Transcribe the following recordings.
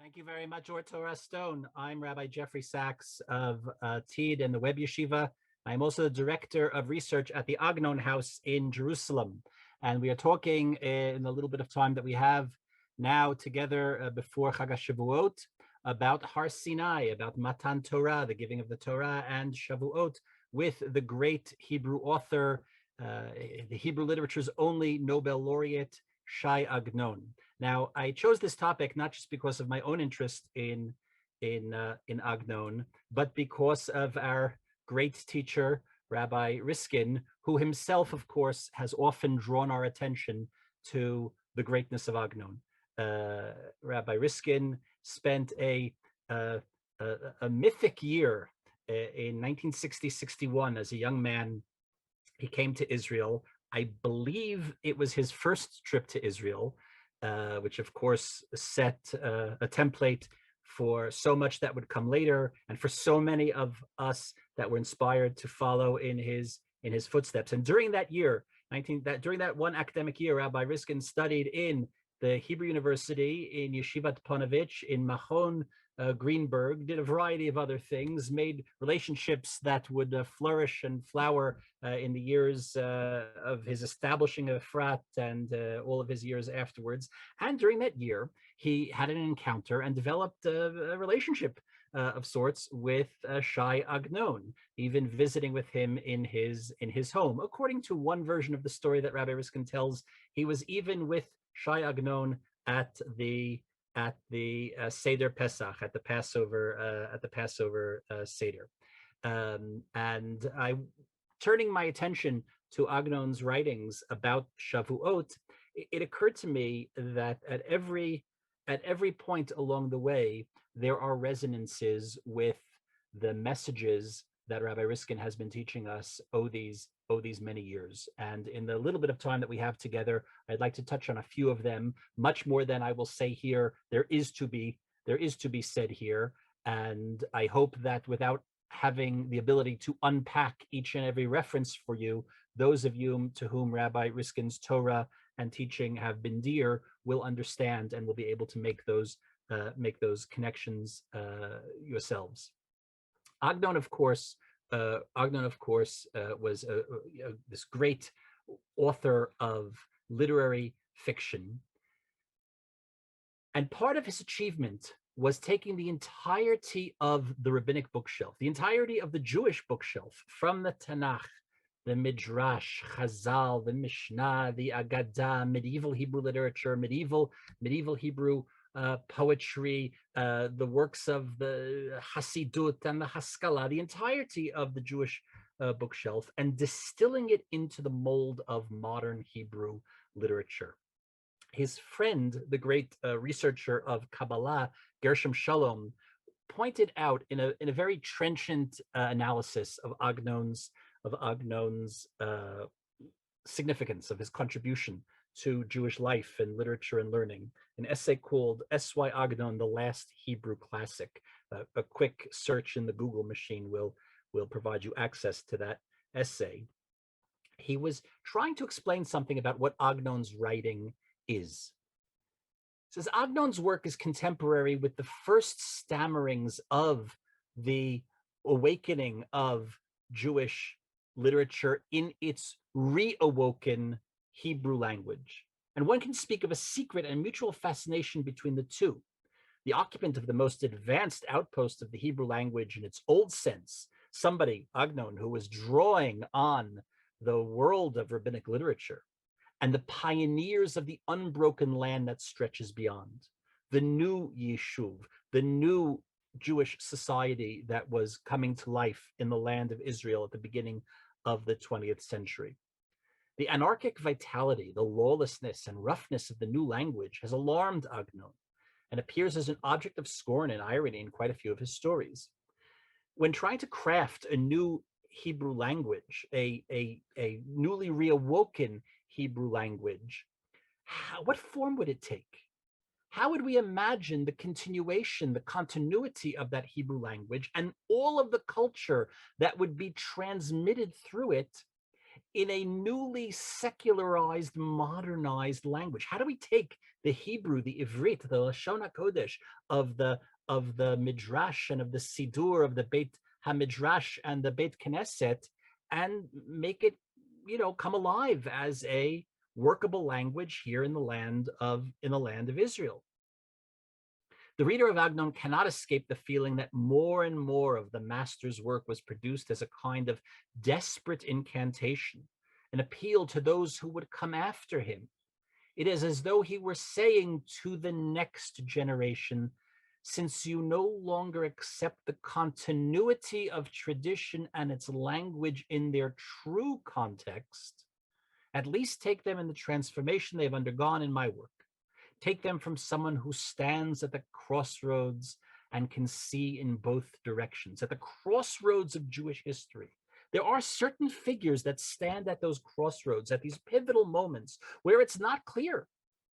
Thank you very much, Or Torah Stone. I'm Rabbi Jeffrey Sachs of TEED and the Web Yeshiva. I'm also the director of research at the Agnon House in Jerusalem. And we are talking in the little bit of time that we have now together before Chag HaShavuot about Har Sinai, about Matan Torah, the giving of the Torah, and Shavuot with the great Hebrew author, the Hebrew literature's only Nobel laureate, Shai Agnon. Now, I chose this topic not just because of my own interest in Agnon, but because of our great teacher, Rabbi Riskin, who himself, of course, has often drawn our attention to the greatness of Agnon. Rabbi Riskin spent a mythic year in 1960-61 as a young man. He came to Israel. I believe it was his first trip to Israel, which of course set a template for so much that would come later, and for so many of us that were inspired to follow in his footsteps. And during that year, during that one academic year, Rabbi Riskin studied in the Hebrew University in Yeshivat Ponevezh in Machon Greenberg, did a variety of other things, made relationships that would flourish and flower in the years of his establishing of Efrat and all of his years afterwards. And during that year, he had an encounter and developed a relationship of sorts with Shai Agnon, even visiting with him in his home. According to one version of the story that Rabbi Riskin tells, he was even with Shai Agnon at the Seder Pesach, at the Passover Seder. And turning my attention to Agnon's writings about Shavuot, it occurred to me that at every point along the way, there are resonances with the messages that Rabbi Riskin has been teaching us these many years. And in the little bit of time that we have together, I'd like to touch on a few of them. Much more than I will say here, there is to be said here. And I hope that without having the ability to unpack each and every reference for you, those of you to whom Rabbi Riskin's Torah and teaching have been dear will understand and will be able to make those connections yourselves. Agnon, of course, was this great author of literary fiction. And part of his achievement was taking the entirety of the rabbinic bookshelf, the entirety of the Jewish bookshelf, from the Tanakh, the Midrash, Chazal, the Mishnah, the Agadah, medieval Hebrew literature, medieval Hebrew poetry, the works of the Hasidut and the Haskalah, the entirety of the Jewish bookshelf, and distilling it into the mold of modern Hebrew literature. His friend, the great researcher of Kabbalah, Gershom Shalom, pointed out in a very trenchant analysis of Agnon's significance, of his contribution to Jewish life and literature and learning, an essay called S.Y. Agnon, the Last Hebrew Classic. A quick search in the Google machine will provide you access to that essay. He was trying to explain something about what Agnon's writing is. He says Agnon's work is contemporary with the first stammerings of the awakening of Jewish literature in its reawoken Hebrew language. And one can speak of a secret and mutual fascination between the two. The occupant of the most advanced outpost of the Hebrew language in its old sense, somebody, Agnon, who was drawing on the world of rabbinic literature, and the pioneers of the unbroken land that stretches beyond, the new Yeshuv, the new Jewish society that was coming to life in the land of Israel at the beginning of the 20th century. The anarchic vitality, the lawlessness and roughness of the new language has alarmed Agnon and appears as an object of scorn and irony in quite a few of his stories. When trying to craft a new Hebrew language, a newly reawoken Hebrew language, what form would it take? How would we imagine the continuation, the continuity of that Hebrew language and all of the culture that would be transmitted through it in a newly secularized, modernized language? How do we take the Hebrew, the Ivrit, the Lashon HaKodesh of the Midrash and of the Sidur of the Beit HaMidrash and the Beit Knesset and make it, come alive as a workable language here in the land of Israel? The reader of Agnon cannot escape the feeling that more and more of the master's work was produced as a kind of desperate incantation, an appeal to those who would come after him. It is as though he were saying to the next generation, since you no longer accept the continuity of tradition and its language in their true context, at least take them in the transformation they've undergone in my work. Take them from someone who stands at the crossroads and can see in both directions. At the crossroads of Jewish history, there are certain figures that stand at those crossroads, at these pivotal moments where it's not clear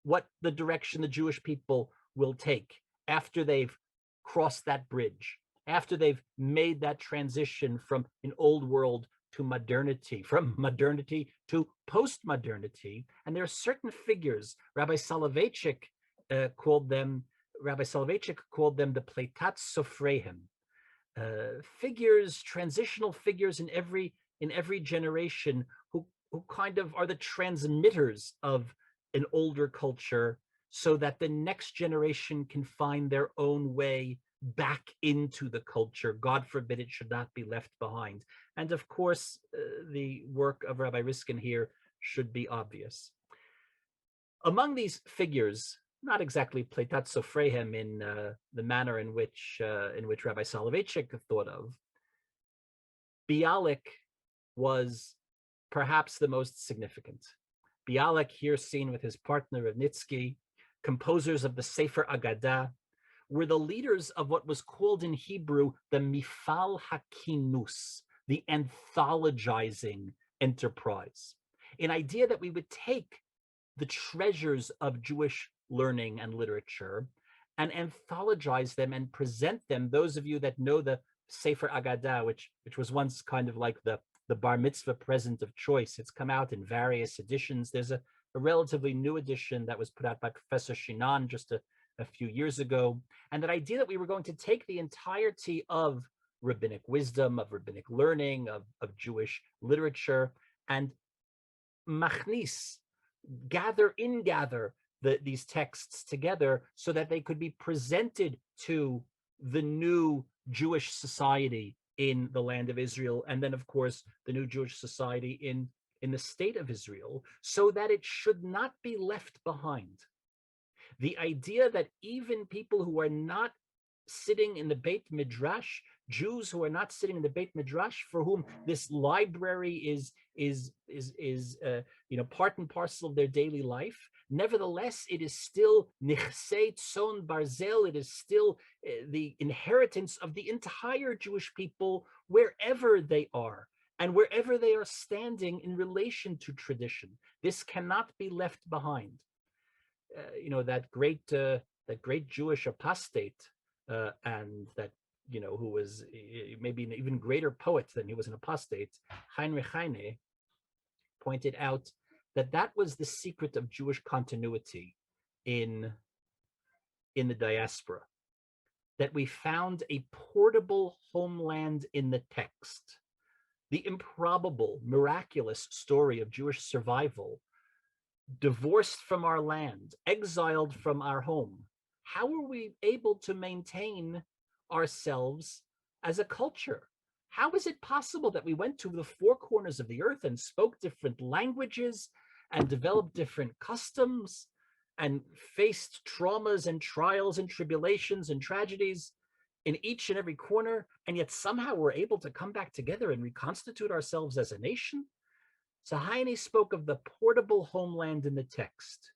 what the direction the Jewish people will take after they've crossed that bridge, after they've made that transition from an old world to modernity, from modernity to post-modernity. And there are certain figures, Rabbi Soloveitchik called them the Pleitat Sofrehem, figures, transitional figures in every generation who kind of are the transmitters of an older culture so that the next generation can find their own way back into the culture. God forbid it should not be left behind. And of course, the work of Rabbi Riskin here should be obvious. Among these figures, not exactly Pleitat Sofrehem in the manner in which Rabbi Soloveitchik thought of, Bialik was perhaps the most significant. Bialik, here seen with his partner Rivnitsky, composers of the Sefer Agadah, were the leaders of what was called in Hebrew the Mifal HaKinus, the anthologizing enterprise, an idea that we would take the treasures of Jewish learning and literature and anthologize them and present them. Those of you that know the Sefer Agadah, which was once kind of like the bar mitzvah present of choice, it's come out in various editions. There's a relatively new edition that was put out by Professor Shinan just a few years ago. And that idea that we were going to take the entirety of rabbinic wisdom, of rabbinic learning, of Jewish literature, and machnis, gather these texts together so that they could be presented to the new Jewish society in the land of Israel, and then, of course, the new Jewish society in the state of Israel, so that it should not be left behind. The idea that even people who are not sitting in the Beit Midrash, Jews who are not sitting in the Beit Midrash, for whom this library is part and parcel of their daily life, nevertheless, it is still nichsei tzon barzel. It is still the inheritance of the entire Jewish people wherever they are and wherever they are standing in relation to tradition. This cannot be left behind. That great Jewish apostate, and that who was maybe an even greater poet than he was an apostate, Heinrich Heine, pointed out that was the secret of Jewish continuity in the diaspora, that we found a portable homeland in the text, the improbable, miraculous story of Jewish survival, divorced from our land, exiled from our home. How are we able to maintain ourselves as a culture? How is it possible that we went to the four corners of the earth and spoke different languages and developed different customs and faced traumas and trials and tribulations and tragedies in each and every corner, and yet somehow we're able to come back together and reconstitute ourselves as a nation? So Heine spoke of the portable homeland in the text.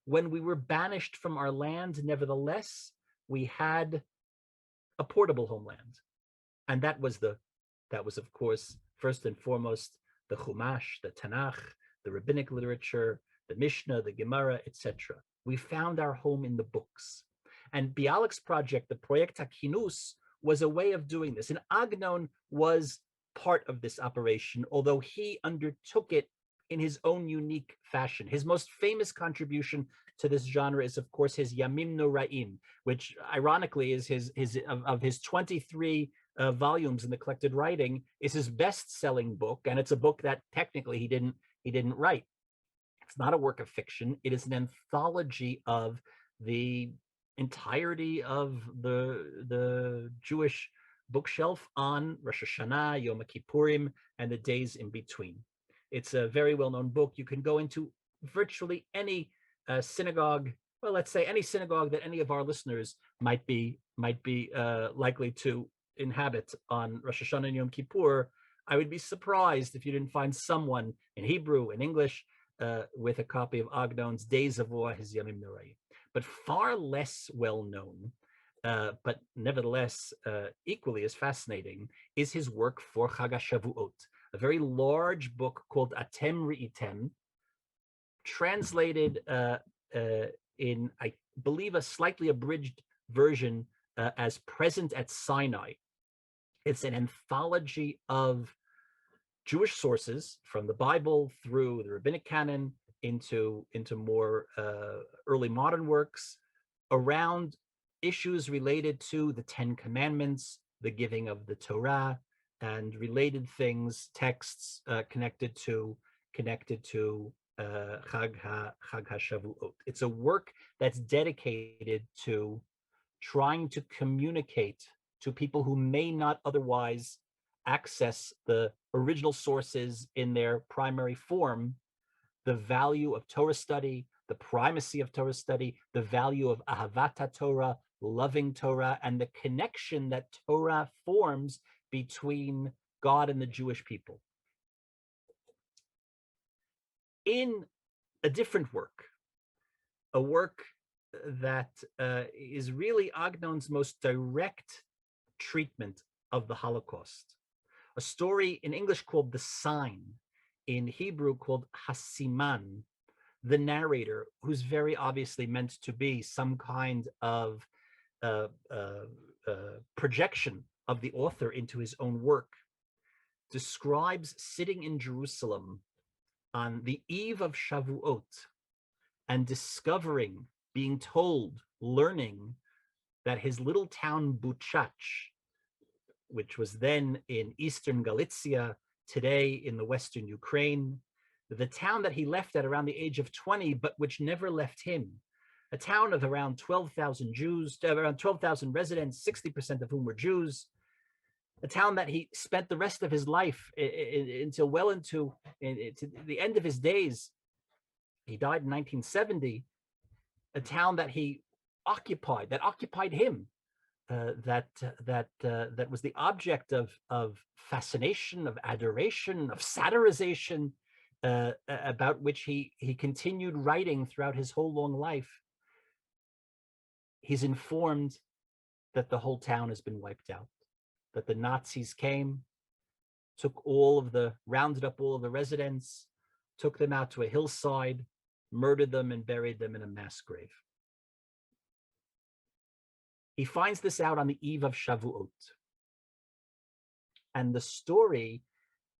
When we were banished from our land, nevertheless, we had a portable homeland. And that was, of course, first and foremost, the Chumash, the Tanakh, the rabbinic literature, the Mishnah, the Gemara, etc. We found our home in the books. And Bialik's project, the Project HaKinus, was a way of doing this. And Agnon was part of this operation, although he undertook it in his own unique fashion. His most famous contribution to this genre is, of course, his Yamim Noraim, which ironically is of his 23 volumes in the collected writing, is his best-selling book, and it's a book that technically he didn't write. It's not a work of fiction. It is an anthology of the entirety of the Jewish bookshelf on Rosh Hashanah, Yom Kippurim, and the days in between. It's a very well-known book. You can go into virtually any synagogue, well, let's say any synagogue that any of our listeners might be likely to inhabit on Rosh Hashanah and Yom Kippur. I would be surprised if you didn't find someone in Hebrew and English with a copy of Agnon's Days of War, his Yamim Noraim. But far less well-known, but nevertheless equally as fascinating, is his work for Chag HaShavuot, a very large book called Atem Re'item, translated in, I believe, a slightly abridged version as Present at Sinai. It's an anthology of Jewish sources from the Bible through the rabbinic canon into more early modern works around issues related to the Ten Commandments, the giving of the Torah, and related things, texts connected to Chag HaShavuot. It's a work that's dedicated to trying to communicate to people who may not otherwise access the original sources in their primary form, the value of Torah study, the primacy of Torah study, the value of Ahavat Torah, loving Torah, and the connection that Torah forms between God and the Jewish people. In a different work, a work that is really Agnon's most direct treatment of the Holocaust, a story in English called The Sign, in Hebrew called Hasiman, the narrator, who's very obviously meant to be some kind of projection of the author into his own work, describes sitting in Jerusalem on the eve of Shavuot and discovering, being told, learning that his little town Buchach, which was then in eastern Galicia, today in the western Ukraine, the town that he left at around the age of 20, but which never left him, a town of around 12,000 Jews, around 12,000 residents, 60% of whom were Jews, a town that he spent the rest of his life until well into the end of his days. He died in 1970, a town that he occupied, that occupied him, that was the object of fascination, of adoration, of satirization, about which he continued writing throughout his whole long life. He's informed that the whole town has been wiped out, that the Nazis came, rounded up all of the residents, took them out to a hillside, murdered them, and buried them in a mass grave. He finds this out on the eve of Shavuot. And the story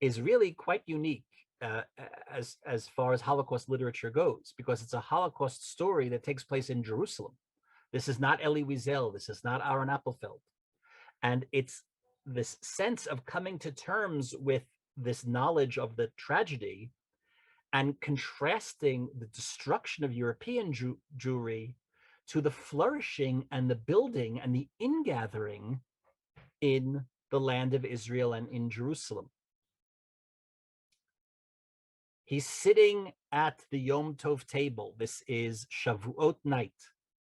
is really quite unique as far as Holocaust literature goes, because it's a Holocaust story that takes place in Jerusalem. This is not Elie Wiesel. This is not Aaron Appelfeld. And it's this sense of coming to terms with this knowledge of the tragedy and contrasting the destruction of European Jewry to the flourishing and the building and the ingathering in the land of Israel and in Jerusalem. He's sitting at the Yom Tov table. This is Shavuot night.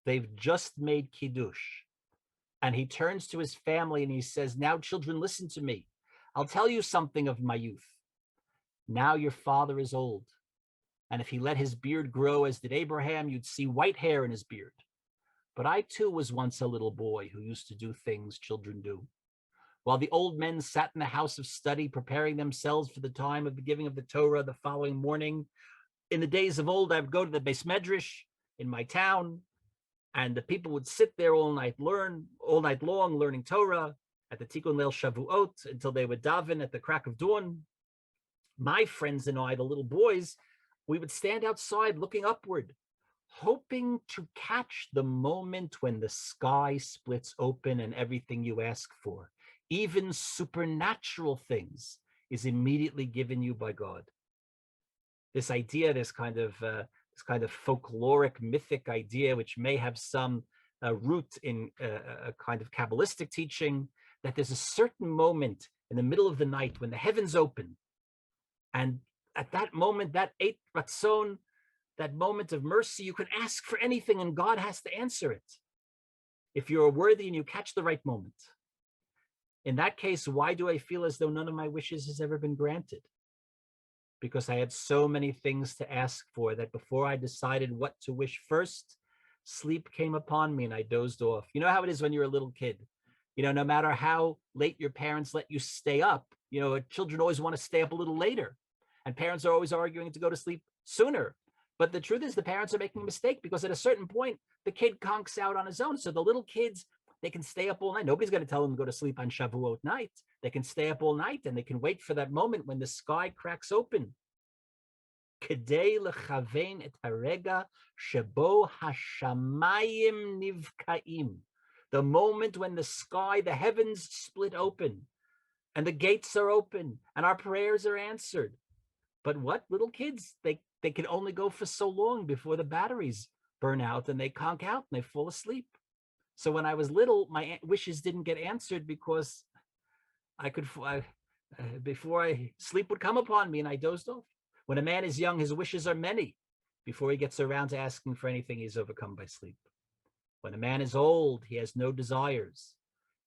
They've just made Kiddush. And he turns to his family and he says, "Now, children, listen to me. I'll tell you something of my youth. Now your father is old. And if he let his beard grow as did Abraham, you'd see white hair in his beard. But I too was once a little boy who used to do things children do. While the old men sat in the house of study, preparing themselves for the time of the giving of the Torah the following morning, in the days of old, I would go to the Beis Medrash in my town, and the people would sit there all night long learning Torah. at the Tikkun Leil Shavuot until they would daven at the crack of dawn. My friends and I, the little boys, we would stand outside looking upward, hoping to catch the moment when the sky splits open and everything you ask for, even supernatural things, is immediately given you by God. This idea, this kind of folkloric, mythic idea, which may have some root in a kind of Kabbalistic teaching, that there's a certain moment in the middle of the night when the heavens open, and at that moment, that eight ratzon, that moment of mercy, you can ask for anything and God has to answer it. If you're worthy and you catch the right moment. In that case, why do I feel as though none of my wishes has ever been granted? Because I had so many things to ask for that before I decided what to wish first, sleep came upon me and I dozed off. You know how it is when you're a little kid. No matter how late your parents let you stay up, children always want to stay up a little later. And parents are always arguing to go to sleep sooner. But the truth is the parents are making a mistake, because at a certain point, the kid conks out on his own. So the little kids, they can stay up all night. Nobody's going to tell them to go to sleep on Shavuot night. They can stay up all night and they can wait for that moment when the sky cracks open. Kedei lechavein et harega shebo hashamayim nivkaim. The moment when the sky, the heavens split open and the gates are open and our prayers are answered. But what? Little kids, they can only go for so long before the batteries burn out and they conk out and they fall asleep. So when I was little, my wishes didn't get answered because before sleep would come upon me and I dozed off. When a man is young, his wishes are many. Before he gets around to asking for anything, he's overcome by sleep. When a man is old, he has no desires.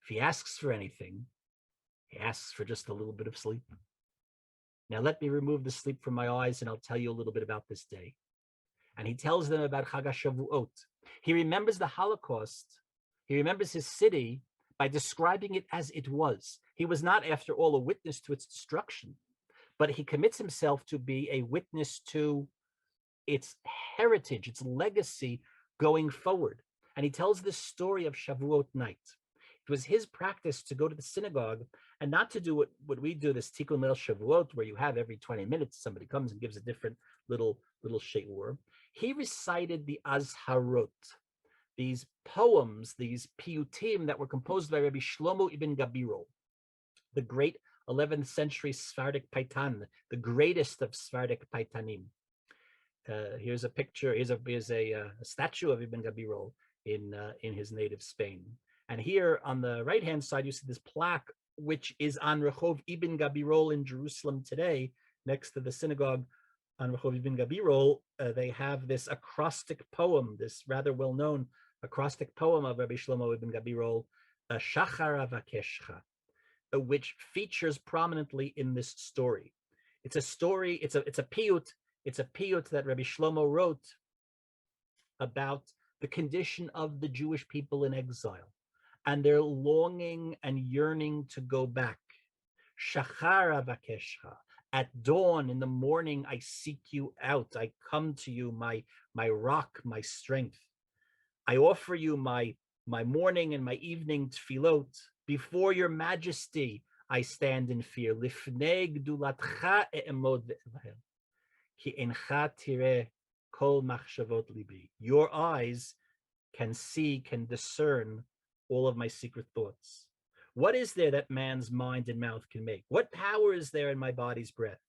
If he asks for anything, he asks for just a little bit of sleep. Now let me remove the sleep from my eyes and I'll tell you a little bit about this day. And he tells them about Chag HaShavuot. He remembers the Holocaust. He remembers his city by describing it as it was. He was not, after all, a witness to its destruction, but he commits himself to be a witness to its heritage, its legacy going forward. And he tells this story of Shavuot night. It was his practice to go to the synagogue and not to do what we do, this Tikkun Leil Shavuot, where you have every 20 minutes, somebody comes and gives a different little she'ur. He recited the Azharot, these poems, these piyutim that were composed by Rabbi Shlomo ibn Gabirol, the great 11th century Sephardic Paitan, the greatest of Sephardic Paitanim. Here's a picture, here's a statue of Ibn Gabirol in his native Spain. And here on the right-hand side, you see this plaque, which is on Rehov Ibn Gabirol in Jerusalem today, next to the synagogue on Rehov Ibn Gabirol. They have this acrostic poem, this rather well-known acrostic poem of Rabbi Shlomo Ibn Gabirol, Shachar Avakeshcha, which features prominently in this story. It's a story, it's a piyut that Rabbi Shlomo wrote about the condition of the Jewish people in exile and their longing and yearning to go back. Shachar avakeshcha, at dawn in the morning I seek you out. I come to you, my rock, my strength. I offer you my morning and my evening tefillot. Before your majesty I stand in fear. Lifnei gdulatcha e'emod ve'elahel. Ki encha tireh kol machshavot libi. Your eyes can see, can discern all of my secret thoughts. What is there that man's mind and mouth can make? What power is there in my body's breath?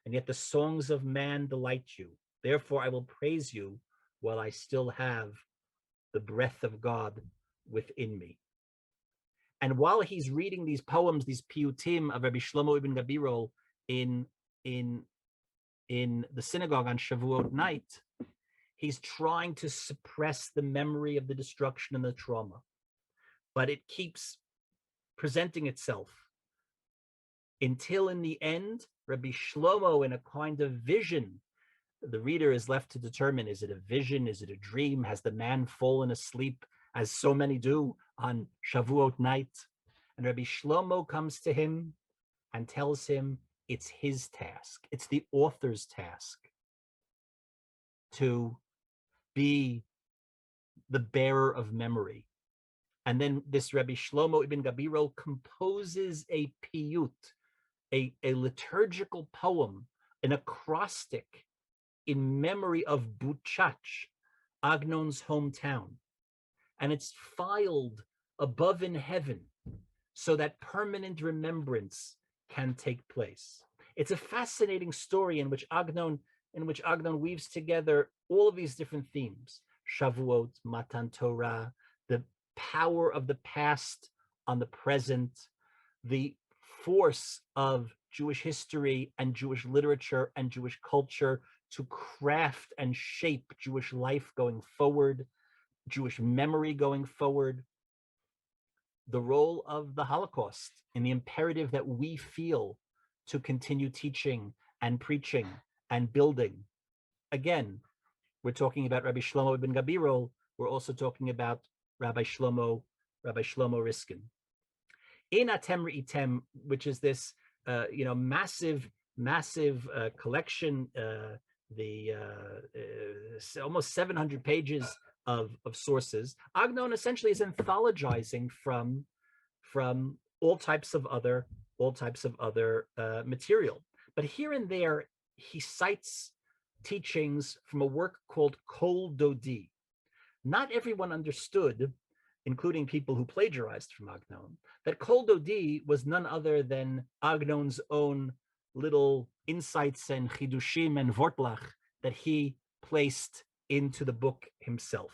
And yet the songs of man delight you. Therefore I will praise you while I still have the breath of God within me. And while he's reading these poems, these piyutim of Rabbi Shlomo ibn Gabirol in the synagogue on Shavuot night, he's trying to suppress the memory of the destruction and the trauma. But it keeps presenting itself until in the end, Rabbi Shlomo, in a kind of vision, the reader is left to determine, is it a vision? Is it a dream? Has the man fallen asleep, as so many do on Shavuot night? And Rabbi Shlomo comes to him and tells him it's his task. It's the author's task to be the bearer of memory, And then this Rabbi Shlomo ibn Gabirol composes a piyut, a liturgical poem, an acrostic in memory of Buchach, Agnon's hometown. And it's filed above in heaven so that permanent remembrance can take place. It's a fascinating story in which Agnon weaves together all of these different themes: Shavuot, Matan Torah, the power of the past on the present, the force of Jewish history and Jewish literature and Jewish culture to craft and shape Jewish life going forward, Jewish memory going forward, the role of the Holocaust in the imperative that we feel to continue teaching and preaching and building. Again, we're talking about Rabbi Shlomo ibn Gabirol. We're also talking about Rabbi Shlomo Riskin. In Atem Re'item, which is this massive collection, almost 700 pages of sources, Agnon essentially is anthologizing from all types of other material. But here and there, he cites teachings from a work called Kol Dodi. Not everyone understood, including people who plagiarized from Agnon, that Kol Dodi was none other than Agnon's own little insights and chidushim and vortlach that he placed into the book himself.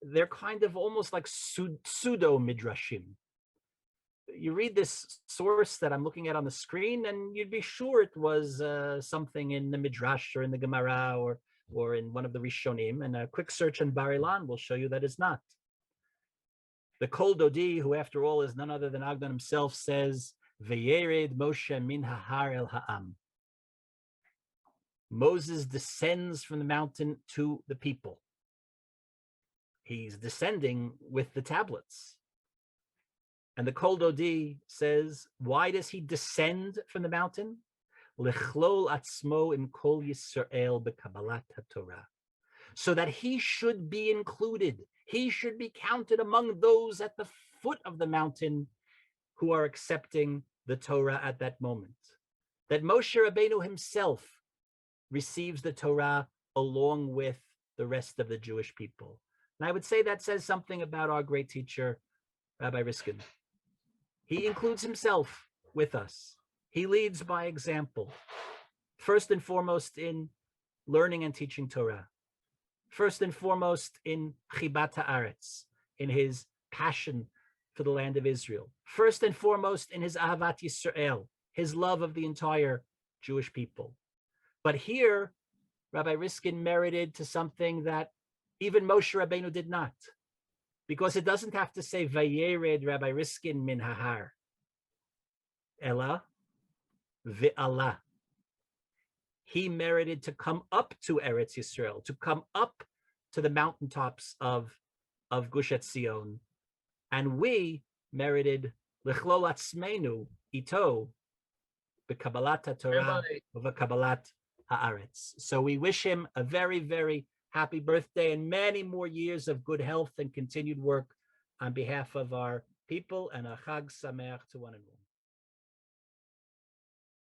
They're kind of almost like pseudo midrashim. You read this source that I'm looking at on the screen, and you'd be sure it was something in the Midrash or in the Gemara or in one of the Rishonim, and a quick search on Bar Ilan will show you that it's not. The Kol Dodi, who after all is none other than Agnon himself, says, Veyered Moshe min hahar el ha'am. Moses descends from the mountain to the people. He's descending with the tablets. And the Kol Dodi says, why does he descend from the mountain? Lechlol atzmo im kol Yisrael bekabalat haTorah. So that he should be included. He should be counted among those at the foot of the mountain who are accepting the Torah at that moment. That Moshe Rabbeinu himself receives the Torah along with the rest of the Jewish people. And I would say that says something about our great teacher, Rabbi Riskin. He includes himself with us. He leads by example, first and foremost in learning and teaching Torah, first and foremost in Chibat Haaretz, in his passion for the land of Israel, first and foremost in his Ahavat Yisrael, his love of the entire Jewish people. But here, Rabbi Riskin merited to something that even Moshe Rabbeinu did not, because it doesn't have to say Vayered Rabbi Riskin min hahar, Ella ve'ala. He merited to come up to Eretz Yisrael, to come up to the mountaintops of Gush Etzion, and we merited Lechlol atzmeinu ito b'kabbalat haTorah u'v'kabbalat haaretz. So we wish him a very, very happy birthday and many more years of good health and continued work on behalf of our people, and a Chag Sameach to one and all.